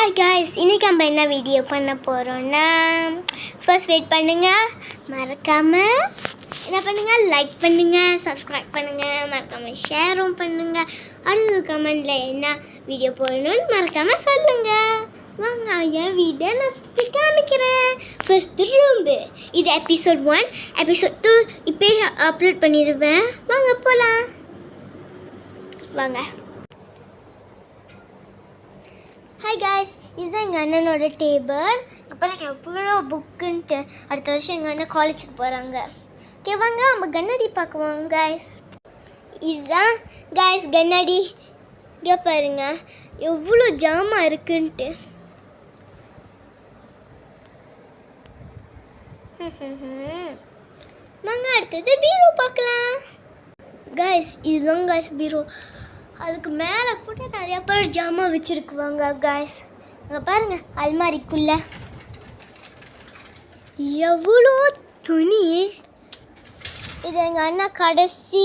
Hi guys, இன்றைக்கி நம்ம என்ன வீடியோ பண்ண போகிறோன்னா, ஃபர்ஸ்ட் வெயிட் பண்ணுங்கள், மறக்காமல் என்ன பண்ணுங்கள், லைக் பண்ணுங்கள், சப்ஸ்கிரைப் பண்ணுங்கள், மறக்காமல் ஷேரும் பண்ணுங்கள். அடுத்த கமெண்டில் என்ன வீடியோ போடணும்னு மறக்காமல் சொல்லுங்கள். வாங்க என் வீடியோ நான் சுற்றி காமிக்கிறேன். ஃபர்ஸ்ட்டு ரூம்பு, இது எபிசோட் 1. எபிசோட் 2 இப்போ அப்லோட் பண்ணிடுவேன். வாங்க போகலாம். வாங்க. ஹாய் காய்ஸ், இதுதான் எங்கள் அண்ணனோட டேபிள். அப்புறம் எவ்வளோ புக்குன்ட்டு அடுத்த வருஷம் எங்கள் அண்ணன் காலேஜுக்கு போகிறாங்க. ஓகே வாங்க நம்ம கண்ணாடி பார்க்குவோம் காய்ஸ். இதுதான் காய்ஸ் கண்ணாடி. இங்கே பாருங்க எவ்வளோ ஜாமான் இருக்குன்ட்டு. வாங்க அடுத்தது பீரோ பார்க்கலாம். காய்ஸ் இதுதான் காய்ஸ் பீரோ. அதுக்கு மேலே கூட நிறையா பேர் ஜாமான் வச்சுருக்குவாங்க காய்ஸ். அங்கே பாருங்கள் அல்மாரிக்குள்ளே எவ்வளோ துணி. இது எங்கள் அண்ணா கடைசி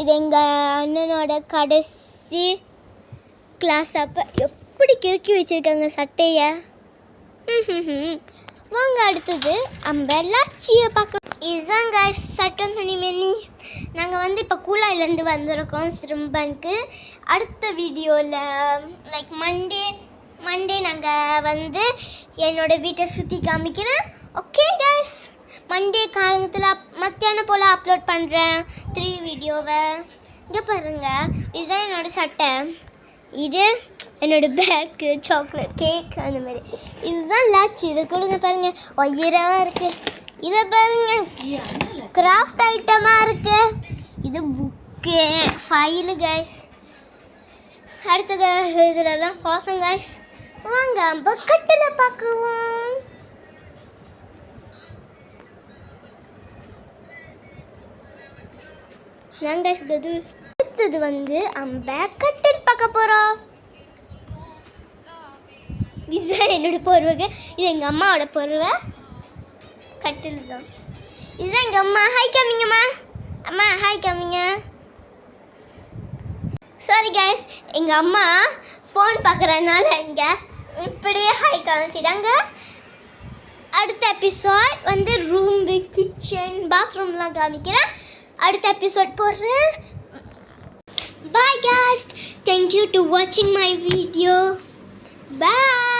இது எங்கள் அண்ணனோட கடைசி கிளாஸ் எப்படி கிறுக்கி வச்சுருக்காங்க சட்டையை. வாங்க அடுத்தது அம்பெல்லாச்சியை பார்க்கலாம். இதுதான் காய்ஸ் சட்டம் துணிமணி. நாங்கள் இப்போ கூலாயிலேருந்து வந்திருக்கோம் சிறும்பனுக்கு. அடுத்த வீடியோவில் லைக் மண்டே நாங்கள் என்னோடய வீட்டை சுற்றி காமிக்கிறேன். ஓகே காய்ஸ், மண்டே காலத்தில் மத்தியானம் போல் அப்லோட் பண்ணுறேன் 3 வீடியோவை. இங்கே பாருங்கள் இதுதான் என்னோடய சட்டை. இது என்னோடய பேக்கு, சாக்லேட் கேக் அந்த மாதிரி. இதுதான் லாச்சி. இதை கொடுங்க பாருங்கள் ஒயராக இருக்குது. இதை பாருங்க கிராஃப்ட் ஐட்டமாக இருக்குது. இது புக்கு, ஃபைலு கைஸ். அடுத்த இதுலலாம் பாசம் கைஸ். வாங்க பக்கெட்டில் பார்க்குவோம். நாங்கள் அடுத்தது பேக்கெட்டில் பார்க்க போகிறோம். இதுதான் என்னோட போர்வைங்க. இது எங்கள் அம்மாவோட போர்வை. கட்டில் தான். இதுதான் எங்கள் அம்மா. ஹாய் காமிங்கம்மா. அம்மா ஹாய் காமிங்க. சாரி கைஸ், எங்கள் அம்மா ஃபோன் பார்க்குறதுனால இங்கே இப்படியே ஹாய் காமிச்சிட்டாங்க. அடுத்த எபிசோட் ரூம்பு, கிச்சன், பாத்ரூம்லாம் காமிக்கிறேன். அடுத்த எபிசோட் போடுறேன். Bye guys, thank you to watching my video. Bye.